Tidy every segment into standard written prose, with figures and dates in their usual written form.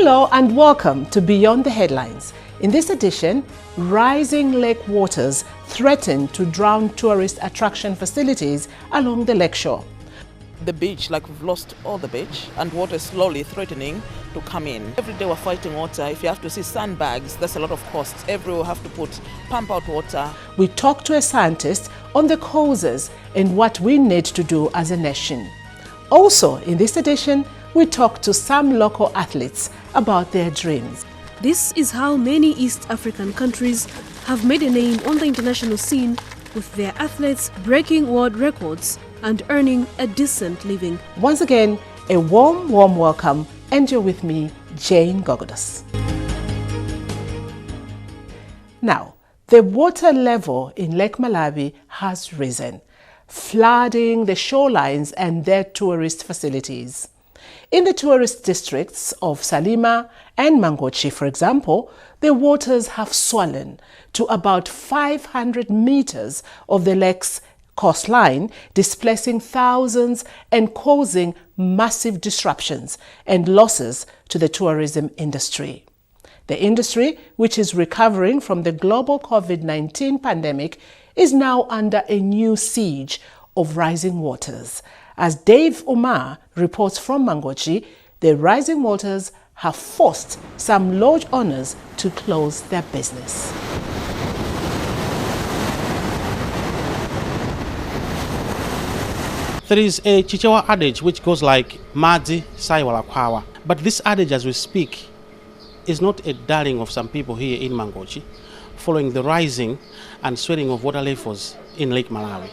Hello and welcome to Beyond the Headlines. In this edition, rising lake waters threaten to drown tourist attraction facilities along the lakeshore. The beach, like we've lost all the beach and water is slowly threatening to come in. Every day we're fighting water. If you have to see sandbags, that's a lot of costs. Everywhere we have to pump out water. We talk to a scientist on the causes and what we need to do as a nation. Also, in this edition, we talk to some local athletes about their dreams. This is how many East African countries have made a name on the international scene, with their athletes breaking world records and earning a decent living. Once again, a warm welcome, and you're with me, Jane Gogodas. Now, the water level in Lake Malawi has risen, flooding the shorelines and their tourist facilities. In the tourist districts of Salima and Mangochi, for example, the waters have swollen to about 500 meters of the lake's coastline, displacing thousands and causing massive disruptions and losses to the tourism industry. The industry, which is recovering from the global COVID-19 pandemic, is now under a new siege of rising waters. As Dave Umar reports from Mangochi, the rising waters have forced some lodge owners to close their business. There is a Chiotha adage which goes like Madzi Saiwala Kwawa. But this adage, as we speak, is not a darling of some people here in Mangochi, following the rising and swelling of water levels in Lake Malawi.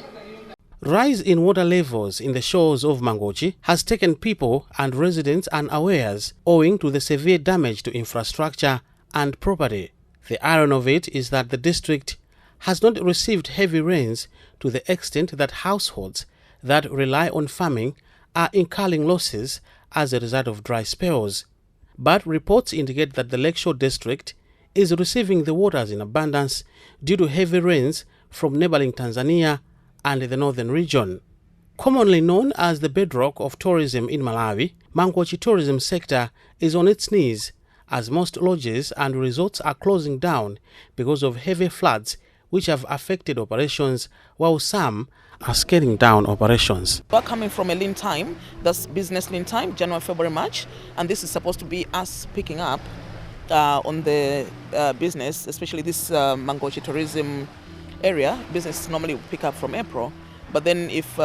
Rise in water levels in the shores of Mangochi has taken people and residents unawares owing to the severe damage to infrastructure and property. The irony of it is that the district has not received heavy rains to the extent that households that rely on farming are incurring losses as a result of dry spells. But reports indicate that the Lakeshore district is receiving the waters in abundance due to heavy rains from neighboring Tanzania and the northern region. Commonly known as the bedrock of tourism in Malawi, Mangochi tourism sector is on its knees as most lodges and resorts are closing down because of heavy floods which have affected operations, while some are scaling down operations. We're coming from a lean time, that's business lean time, January, February, March, and this is supposed to be us picking up on the business, especially this Mangochi tourism area. Business normally pick up from April, but then if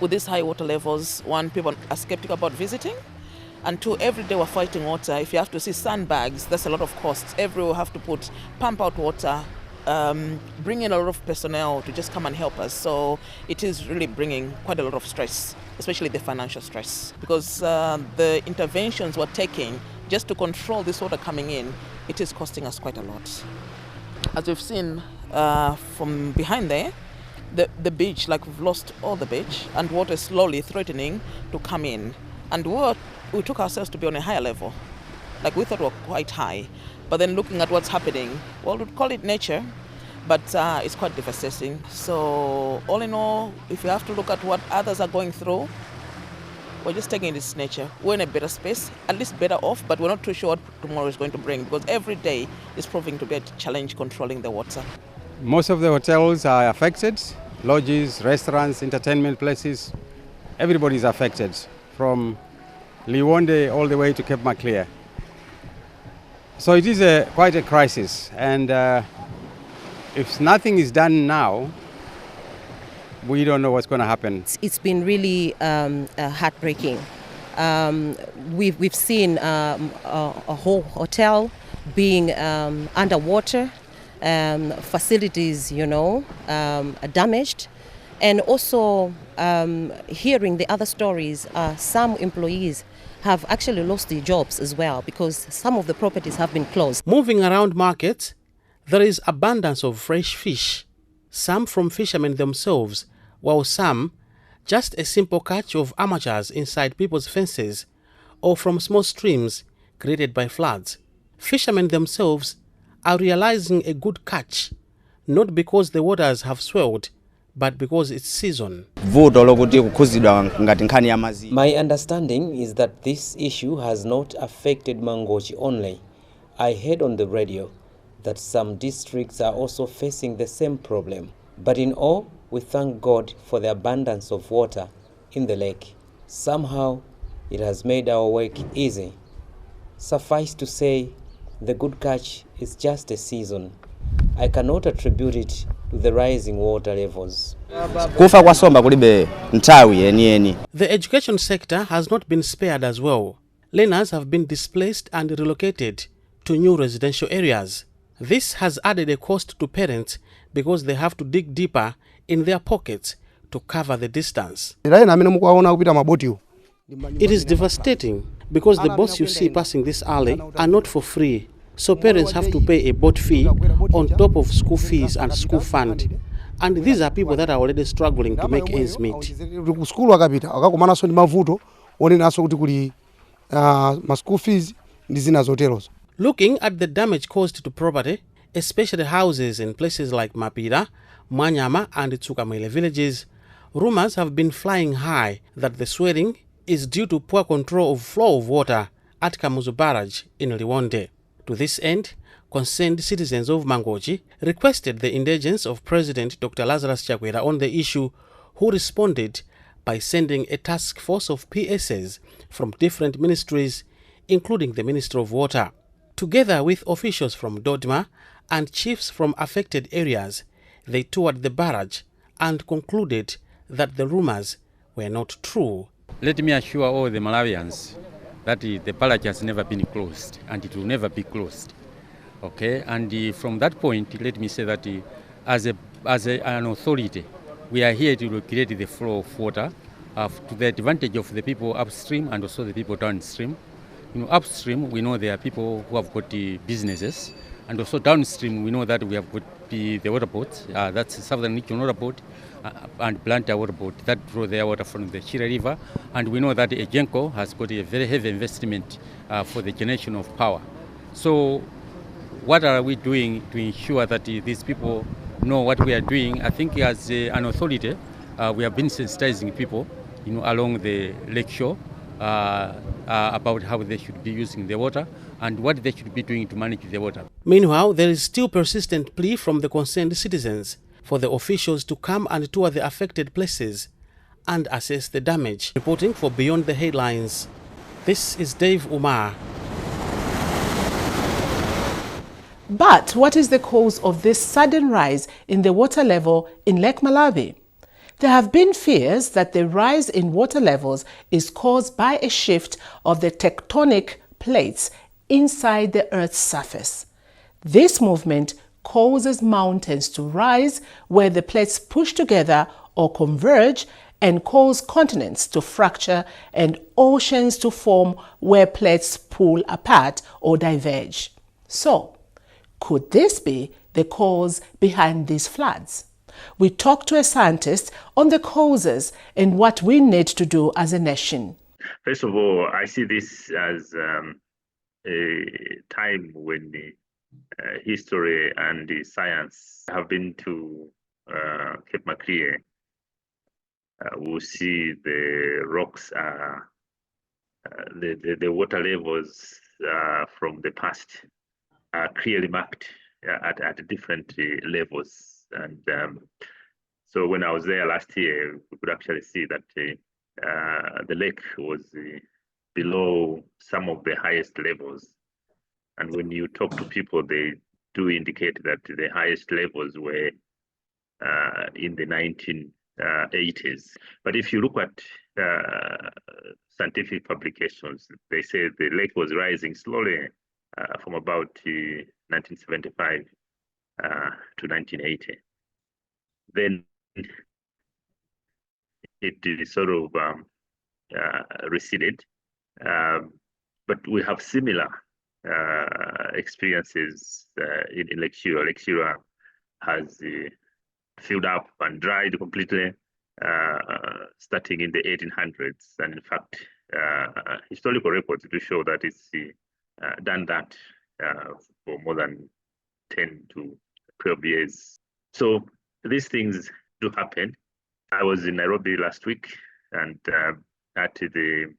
with these high water levels, one, people are skeptical about visiting, and two, every day we're fighting water. If you have to see sandbags, that's a lot of costs. Everywhere we have to pump out water, bring in a lot of personnel to just come and help us. So it is really bringing quite a lot of stress, especially the financial stress, because the interventions we're taking just to control this water coming in, it is costing us quite a lot. As we've seen from behind there, the beach, like we've lost all the beach and water is slowly threatening to come in. And we took ourselves to be on a higher level. Like we thought we were quite high. But then looking at what's happening, well, we'd call it nature, but it's quite devastating. So all in all, if you have to look at what others are going through, we're just taking this nature. We're in a better space, at least better off, but we're not too sure what tomorrow is going to bring, because every day is proving to be a challenge controlling the water. Most of the hotels are affected, lodges, restaurants, entertainment places, everybody is affected, from Liwonde all the way to Cape Maclear. So it is quite a crisis, and if nothing is done now, we don't know what's going to happen. It's been really heartbreaking. We've seen a whole hotel being underwater, facilities, damaged, and also hearing the other stories. Some employees have actually lost their jobs as well because some of the properties have been closed. Moving around markets, there is abundance of fresh fish, some from fishermen themselves, while some just a simple catch of amateurs inside people's fences or from small streams created by floods. Fishermen themselves are realizing a good catch, not because the waters have swelled, but because it's season. My understanding is that this issue has not affected Mangochi only. I heard on the radio that some districts are also facing the same problem. But in all, we thank God for the abundance of water in the lake. Somehow, it has made our work easy. Suffice to say, the good catch is just a season. I cannot attribute it to the rising water levels. The education sector has not been spared as well. Learners have been displaced and relocated to new residential areas. This has added a cost to parents because they have to dig deeper in their pockets to cover the distance. It is devastating because the boats you see passing this alley are not for free. So parents have to pay a boat fee on top of school fees and school fund. And these are people that are already struggling to make ends meet. Looking at the damage caused to property, especially houses in places like Mapira, Mwanyama and Tsukamwele villages, rumors have been flying high that the swelling is due to poor control of flow of water at Kamuzu Barrage in Liwonde. To this end, concerned citizens of Mangochi requested the indulgence of President Dr. Lazarus Chakwera on the issue, who responded by sending a task force of PSs from different ministries, including the Ministry of Water. Together with officials from Dodma and chiefs from affected areas, they toured the barrage and concluded that the rumors were not true. Let me assure all the Malawians that the barrage has never been closed and it will never be closed. Okay, and from that point, let me say that as an authority, we are here to regulate the flow of water to the advantage of the people upstream and also the people downstream. Upstream, we know there are people who have got businesses, and also downstream, we know that we have got the water boats, that's Southern Region Water Board and Blantyre Water Board that draw their water from the Chira River, and we know that Egenco has got a very heavy investment for the generation of power. So what are we doing to ensure that these people know what we are doing? I think as an authority, we have been sensitizing people along the lakeshore about how they should be using the water and what they should be doing to manage the water. Meanwhile, there is still persistent plea from the concerned citizens for the officials to come and tour the affected places and assess the damage. Reporting for Beyond the Headlines, this is Dave Umar. But what is the cause of this sudden rise in the water level in Lake Malawi? There have been fears that the rise in water levels is caused by a shift of the tectonic plates inside the Earth's surface. This movement causes mountains to rise where the plates push together or converge and cause continents to fracture and oceans to form where plates pull apart or diverge. So, could this be the cause behind these floods? We talked to a scientist on the causes and what we need to do as a nation. First of all, I see this as a time when the history and the science have been to Cape Maclear. We'll see the rocks, the water levels from the past are clearly marked at different levels. And so when I was there last year, we could actually see that the lake was below some of the highest levels. And when you talk to people, they do indicate that the highest levels were in the 1980s. But if you look at scientific publications, they say the lake was rising slowly from about 1975 to 1980. Then it sort of receded. But we have similar experiences in Lake Chiotha. Lake Chiotha has filled up and dried completely starting in the 1800s. And in fact, historical records do show that it's done that for more than 10 to 12 years. So these things do happen. I was in Nairobi last week and at the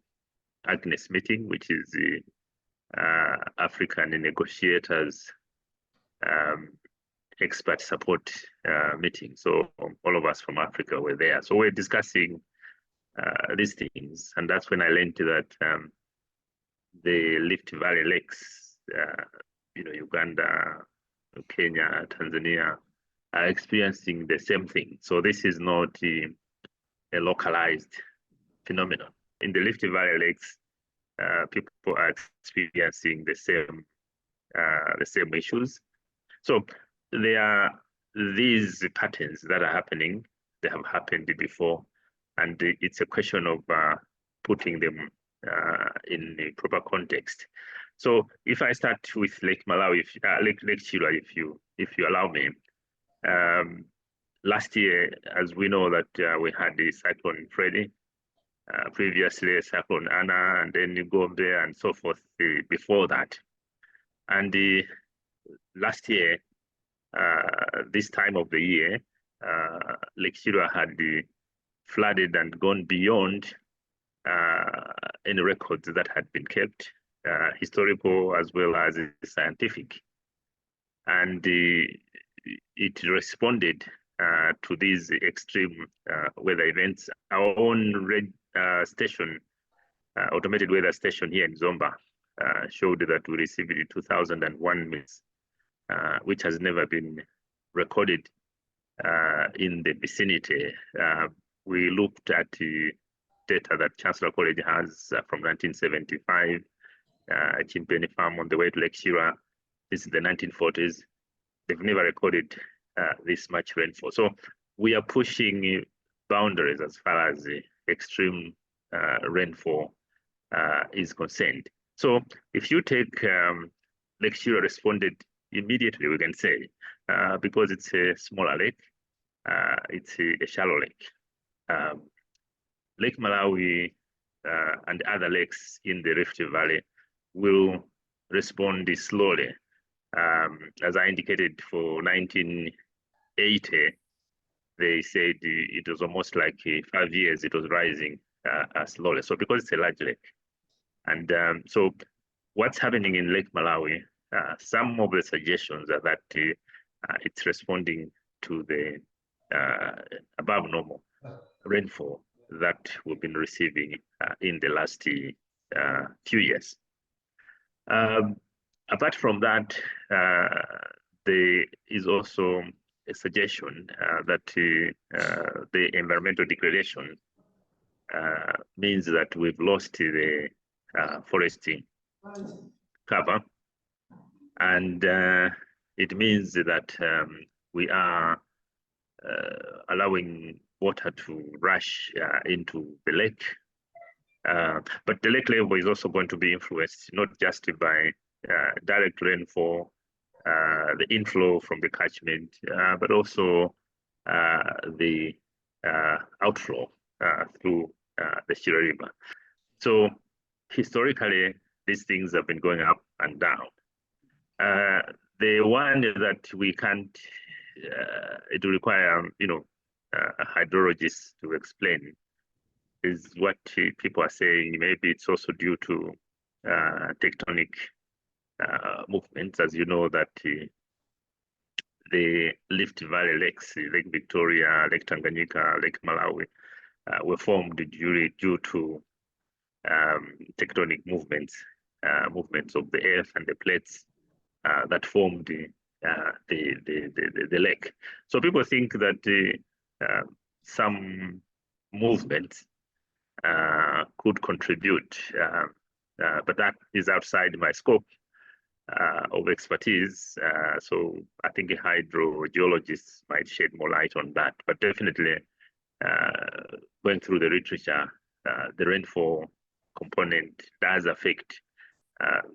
Agnes meeting, which is the African negotiators expert support meeting. So all of us from Africa were there. So we're discussing these things, and that's when I learned that the Rift Valley lakes, Uganda, Kenya, Tanzania, are experiencing the same thing. So this is not a localized phenomenon. In the Rift Valley lakes, people are experiencing the same issues. So there are these patterns that are happening. They have happened before, and it's a question of putting them in a proper context. So if I start with Lake Malawi, Lake Chiotha, if you allow me, last year, as we know that we had the Cyclone Freddy, previously Cyclone Anna, and then Gombe and so forth before that. And last year, this time of the year, Lake Chiotha had flooded and gone beyond any records that had been kept, historical as well as scientific. And it responded to these extreme weather events. Our own station, automated weather station here in Zomba, showed that we received 2001 minutes, which has never been recorded in the vicinity. We looked at the data that Chancellor College has from 1975, Chimpeni Farm on the way to Lake Chiotha. This is the 1940s. They've never recorded this much rainfall. So we are pushing boundaries as far as the extreme rainfall is concerned. So if you take Lake Chiotha responded immediately, we can say, because it's a smaller lake, it's a shallow lake. Lake Malawi and other lakes in the Rift Valley will respond slowly. As I indicated, for 1980, they said it was almost like 5 years it was rising slowly. So because it's a large lake. And so what's happening in Lake Malawi, some of the suggestions are that it's responding to the above normal rainfall that we've been receiving in the last few years. Apart from that, there is also a suggestion that the environmental degradation means that we've lost the forest cover, and it means that we are allowing water to rush into the lake. But the lake level is also going to be influenced not just by direct rainfall, the inflow from the catchment, but also the outflow through the Chiotha River. So historically, these things have been going up and down. The one that we can't, it will require, a hydrologist to explain, is what people are saying. Maybe it's also due to tectonic movements. As you know, that the Rift Valley lakes, Lake Victoria, Lake Tanganyika, Lake Malawi, were formed due to tectonic movements of the earth and the plates that formed the lake. So people think that some movements could contribute, but that is outside my scope of expertise. So I think hydrogeologists might shed more light on that. But definitely, going through the literature, the rainfall component does affect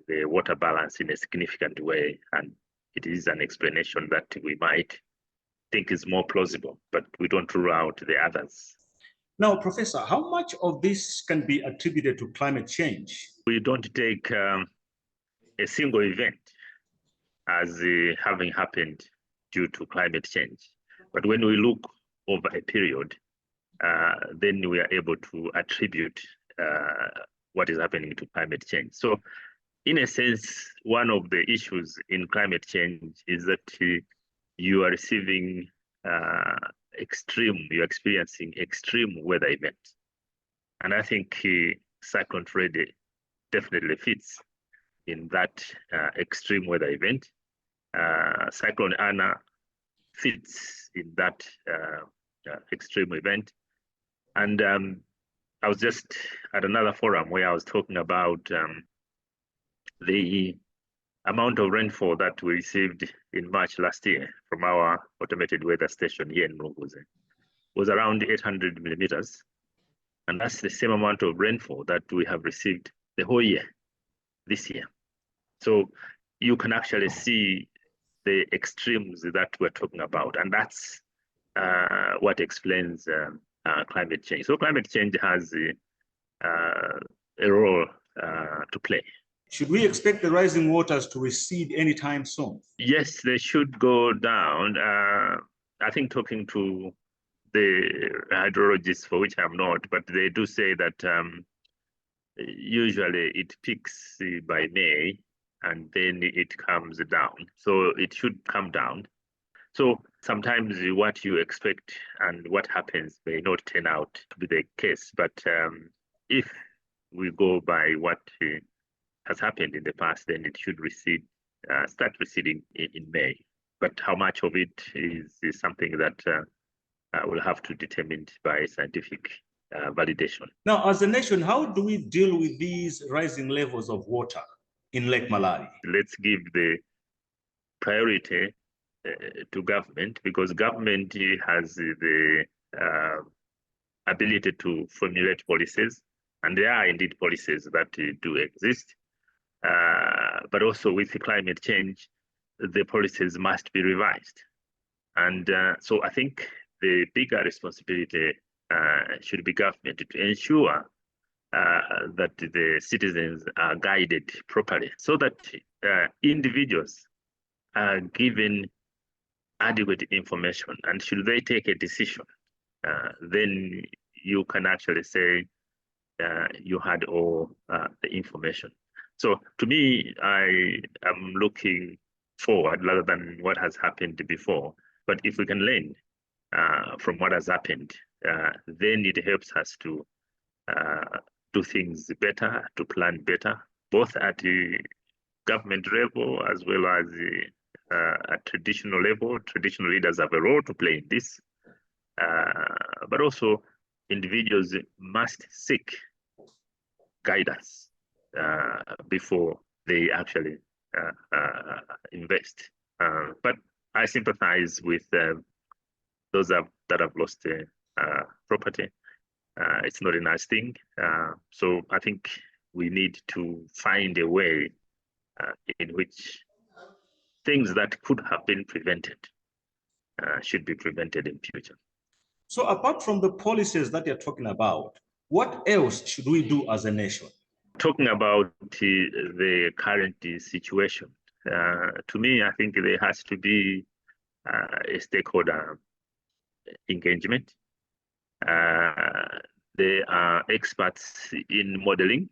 the water balance in a significant way, and it is an explanation that we might think is more plausible, but we don't rule out the others. Now, Professor, how much of this can be attributed to climate change? We don't take a single event as having happened due to climate change. But when we look over a period, then we are able to attribute what is happening to climate change. So in a sense, one of the issues in climate change is that you are receiving you're experiencing extreme weather events. And I think Cyclone Freddy definitely fits in that extreme weather event. Cyclone Anna fits in that extreme event. And I was just at another forum where I was talking about the amount of rainfall that we received in March last year from our automated weather station here in Mlunguzi was around 800 millimeters. And that's the same amount of rainfall that we have received the whole year, this year. So you can actually see the extremes that we're talking about. And that's what explains climate change. So climate change has a role to play. Should we expect the rising waters to recede anytime soon? Yes, they should go down. I think talking to the hydrologists, for which I'm not, but they do say that usually it peaks by May and then it comes down. So it should come down. So sometimes what you expect and what happens may not turn out to be the case. But if we go by what has happened in the past, then it should recede, start receding in May. But how much of it is something that we'll have to determine by scientific validation. Now, as a nation, how do we deal with these rising levels of water in Lake Malawi? Let's give the priority to government, because government has the ability to formulate policies, and there are indeed policies that do exist. But also with the climate change, the policies must be revised. And so I think the bigger responsibility should be government to ensure that the citizens are guided properly, so that individuals are given adequate information. And should they take a decision, then you can actually say you had all the information. So to me, I am looking forward rather than what has happened before. But if we can learn from what has happened, then it helps us to do things better, to plan better, both at the government level as well as at traditional level. Traditional leaders have a role to play in this, but also individuals must seek guidance before they actually invest. But I sympathize with those that have lost property. It's not a nice thing. So I think we need to find a way in which things that could have been prevented should be prevented in future. So apart from the policies that you're talking about, what else should we do as a nation? Talking about the current situation, to me, I think there has to be a stakeholder engagement. They are experts in modeling.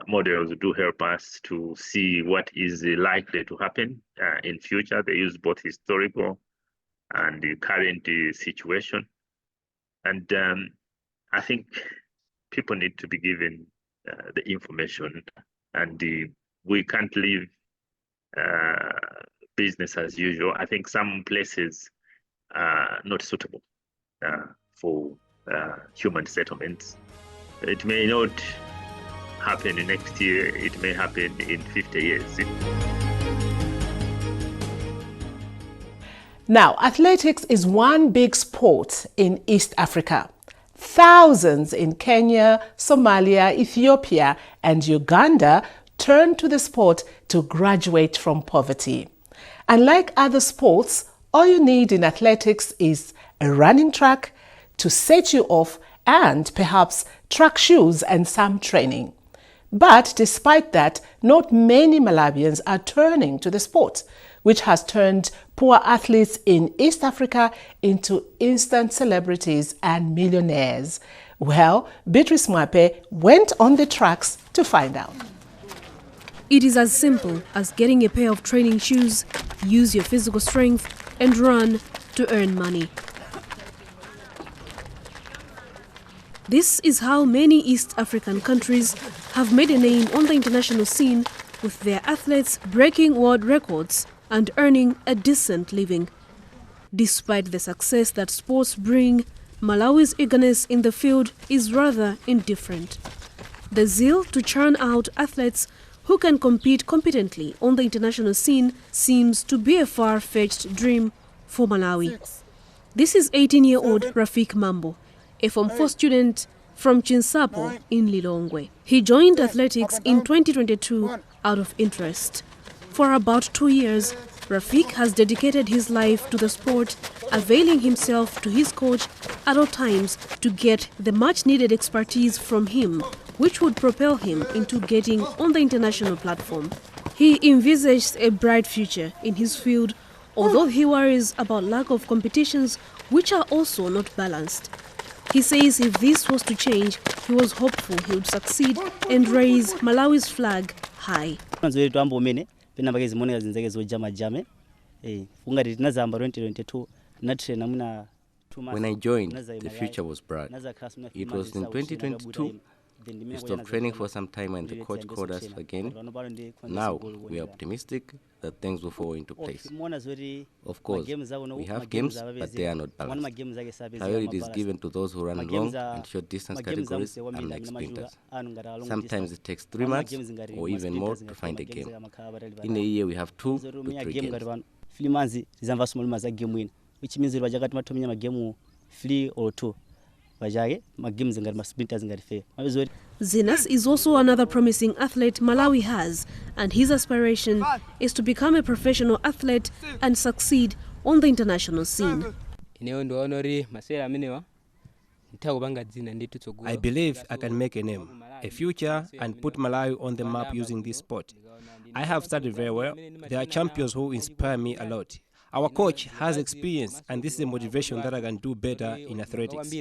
Models do help us to see what is likely to happen in future. They use both historical and the current situation. And I think people need to be given the information, and we can't leave business as usual. I think some places are not suitable for human settlements. It may not happen next year, it may happen in 50 years. Now, athletics is one big sport in East Africa. Thousands in Kenya, Somalia, Ethiopia, and Uganda turn to the sport to graduate from poverty. Unlike other sports, all you need in athletics is a running track to set you off and perhaps track shoes and some training. But despite that, not many Malawians are turning to the sport. which has turned poor athletes in East Africa into instant celebrities and millionaires. Well, Beatrice Mwape went on the tracks to find out. It is as simple as getting a pair of training shoes, use your physical strength, and run to earn money. This is how many East African countries have made a name on the international scene, with their athletes breaking world records and earning a decent living. Despite the success that sports bring, Malawi's eagerness in the field is rather indifferent. The zeal to churn out athletes who can compete competently on the international scene seems to be a far-fetched dream for Malawi. This is 18-year-old Rafik Mambo, a Form 4 student from Chinsapo in Lilongwe. He joined athletics in 2022 out of interest. For about 2 years, Rafik has dedicated his life to the sport, availing himself to his coach at all times to get the much-needed expertise from him, which would propel him into getting on the international platform. He envisages a bright future in his field, although he worries about lack of competitions which are also not balanced. He says if this was to change, he was hopeful he would succeed and raise Malawi's flag high. When I joined, the future was bright. It was in 2022. We stopped training for some time and the coach called us again. Now we are optimistic that things will fall into place. Of course, we have games, but they are not balanced. Priority is given to those who run long and short distance categories, unlike sprinters. Sometimes it takes 3 months or even more to find a game. In a year, we have 2 to 3 games. Which means Zenas is also another promising athlete Malawi has, and his aspiration is to become a professional athlete and succeed on the international scene. I believe I can make a name, a future, and put Malawi on the map using this sport. I have studied very well. There are champions who inspire me a lot. Our coach has experience, and this is a motivation that I can do better in athletics.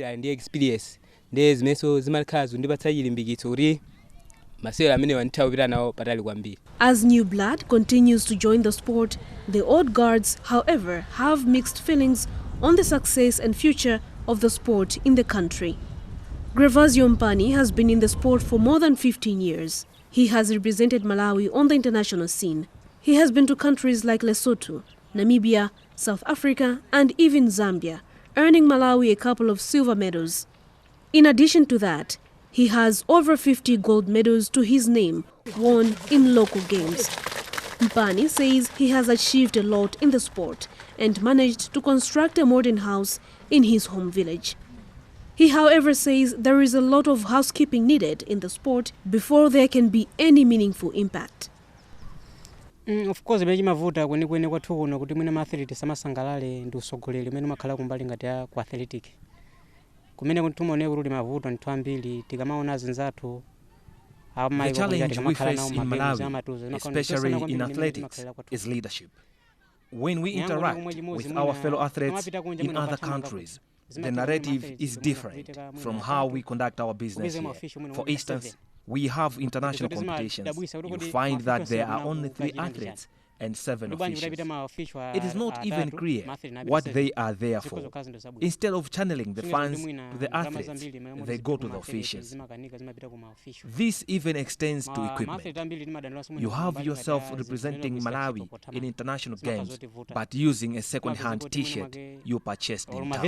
As new blood continues to join the sport, the old guards, however, have mixed feelings on the success and future of the sport in the country. Grevazio Mpani has been in the sport for more than 15 years. He has represented Malawi on the international scene. He has been to countries like Lesotho, Namibia, South Africa, and even Zambia, earning Malawi a couple of silver medals. In addition to that, he has over 50 gold medals to his name, won in local games. Mpani says he has achieved a lot in the sport and managed to construct a modern house in his home village. He, however, says there is a lot of housekeeping needed in the sport before there can be any meaningful impact. Of course, mavuta kwene kwathu kuno kuti mwina athlete samasangalale ndi usogolero umene umakhala kumbali ngati ya ku athletic. Kumene kuntumaone kuti mavuta nthu ambiri tikamaona zinzathu. The challenge we face in Malawi, especially in athletics, is leadership. When we interact with our fellow athletes in other countries, the narrative is different from how we conduct our business here. For instance, we have international competitions. You find that there are only 3 athletes and 7 officials. It is not even clear what they are there for. Instead of channeling the funds to the athletes, they go to the officials. This even extends to equipment. You have yourself representing Malawi in international games, but using a second-hand t-shirt you purchased in town.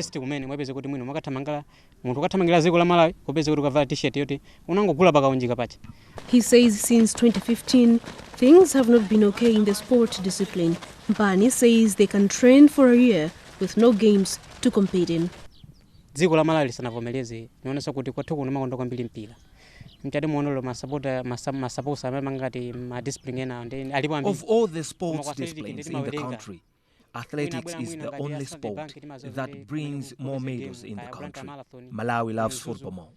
He says since 2015, things have not been okay in the sport discipline. Mpani says they can train for a year with no games to compete in. Dziko la Malawi lisanavomeleze inaonesa kuti kwathu kuno makondo kwambiri mpira. Mtade muonolo masaposa amangati ma discipline ena ndi alipo ambiri. Of all the sports disciplines in the country, athletics is the only sport that brings more medals in the country. Malawi loves football more.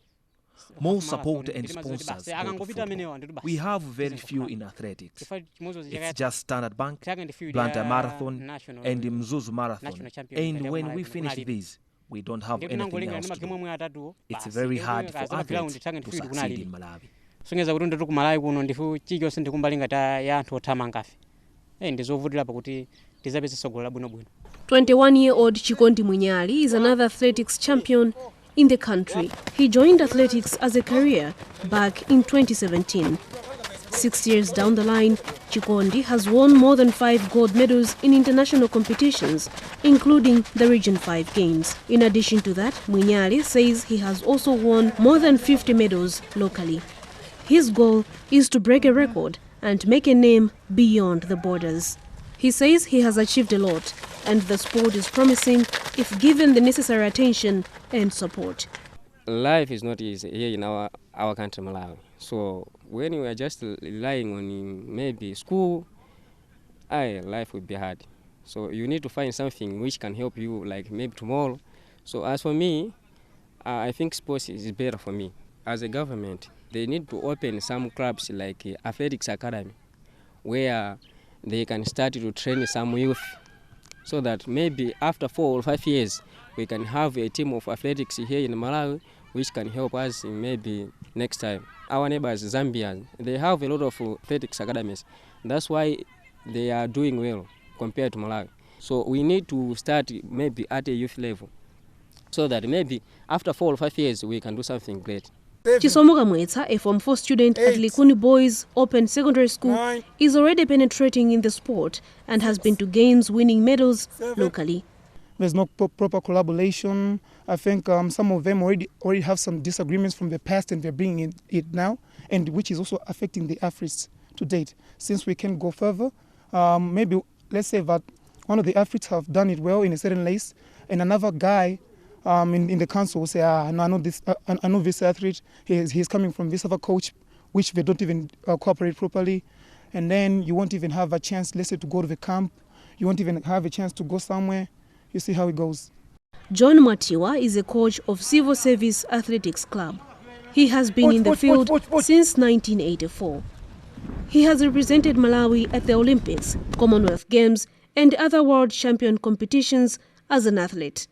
more support and sponsors go to football. We have very few in athletics. It's just Standard Bank, Blantyre Marathon, and Mzuzu Marathon. And when we finish these, we don't have anything else to do. It's very hard for athletes to succeed in Malawi. Songeza kuti ndiri ku Malawi kuno ndifu chilichonse ndikumbali ngati ya anthu othama ngafe. Ndizovutira pakuti tizapeza tsogolo labwinobwino. 21-year-old Chikondi Munyali is another athletics champion in the country. He joined athletics as a career back in 2017. 6 years down the line, Chikondi has won more than 5 gold medals in international competitions, including the Region 5 Games. In addition to that, Munyali says he has also won more than 50 medals locally. His goal is to break a record and make a name beyond the borders. He says he has achieved a lot, and the sport is promising if given the necessary attention and support. Life is not easy here in our country, Malawi. So when we are just relying on maybe school, life would be hard. So you need to find something which can help you, like maybe tomorrow. So as for me, I think sports is better for me. As a government, they need to open some clubs like athletics academy, where they can start to train some youth, so that maybe after 4 or 5 years, we can have a team of athletics here in Malawi, which can help us maybe next time. Our neighbors, Zambia, they have a lot of athletics academies. That's why they are doing well compared to Malawi. So we need to start maybe at a youth level, so that maybe after 4 or 5 years, we can do something great. Chisomo Kamwetsa, a Form 4 student at Likuni Boys Open Secondary School, is already penetrating in the sport and has been to games winning medals locally. There's no proper collaboration. I think some of them already have some disagreements from the past, and they're bringing it now, and which is also affecting the athletes to date. Since we can go further, maybe let's say that one of the athletes have done it well in a certain race, and another guy in the council will say, I know this athlete, he's coming from this other coach, which they don't even cooperate properly. And then you won't even have a chance, let's say, to go to the camp. You won't even have a chance to go somewhere. You see how it goes. John Matiwa is a coach of Civil Service Athletics Club. He has been in the field since 1984. He has represented Malawi at the Olympics, Commonwealth Games, and other world champion competitions as an athlete.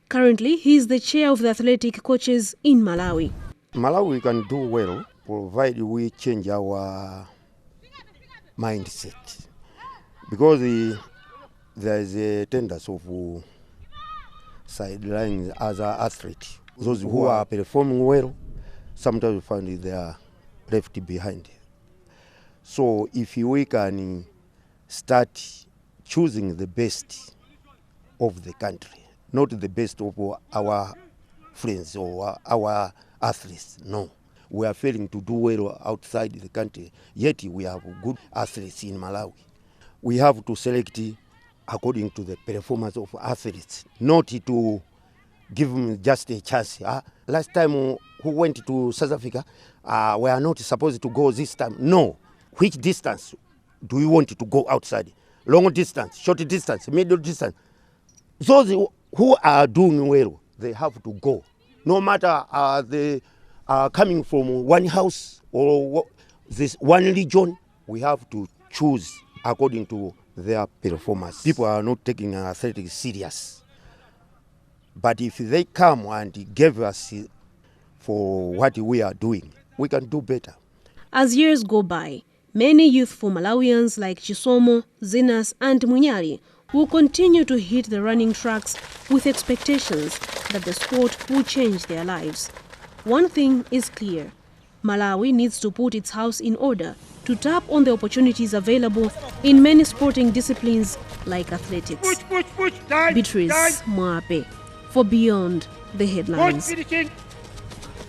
Currently, he is the chair of the athletic coaches in Malawi. Malawi can do well, provided we change our mindset. Because there is a tendency of sidelines as an athlete. Those who are performing well, sometimes we find they are left behind. So if we can start choosing the best of the country, not the best of our friends or our athletes, no. We are failing to do well outside the country, yet we have good athletes in Malawi. We have to select according to the performance of athletes, not to give them just a chance. Last time who went to South Africa, we are not supposed to go this time. No. Which distance do we want to go outside? Long distance, short distance, middle distance. Those who are doing well, they have to go. No matter they are coming from one house or this one region, we have to choose according to their performance. People are not taking athletics serious. But if they come and give us for what we are doing, we can do better. As years go by, many youthful Malawians like Chisomo, Zinas and Munyali will continue to hit the running tracks with expectations that the sport will change their lives. One thing is clear: Malawi needs to put its house in order to tap on the opportunities available in many sporting disciplines like athletics. Beatrice Moape for Beyond the Headlines.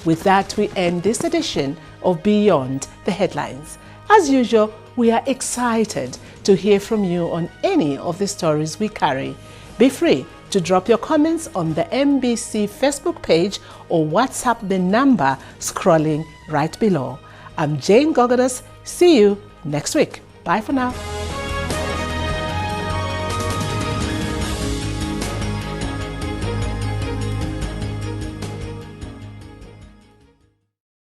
With that, we end this edition of Beyond the Headlines. As usual, we are excited to hear from you on any of the stories we carry. Be free to drop your comments on the MBC Facebook page or WhatsApp the number scrolling right below. I'm Jane Gogodas. See you next week. Bye for now.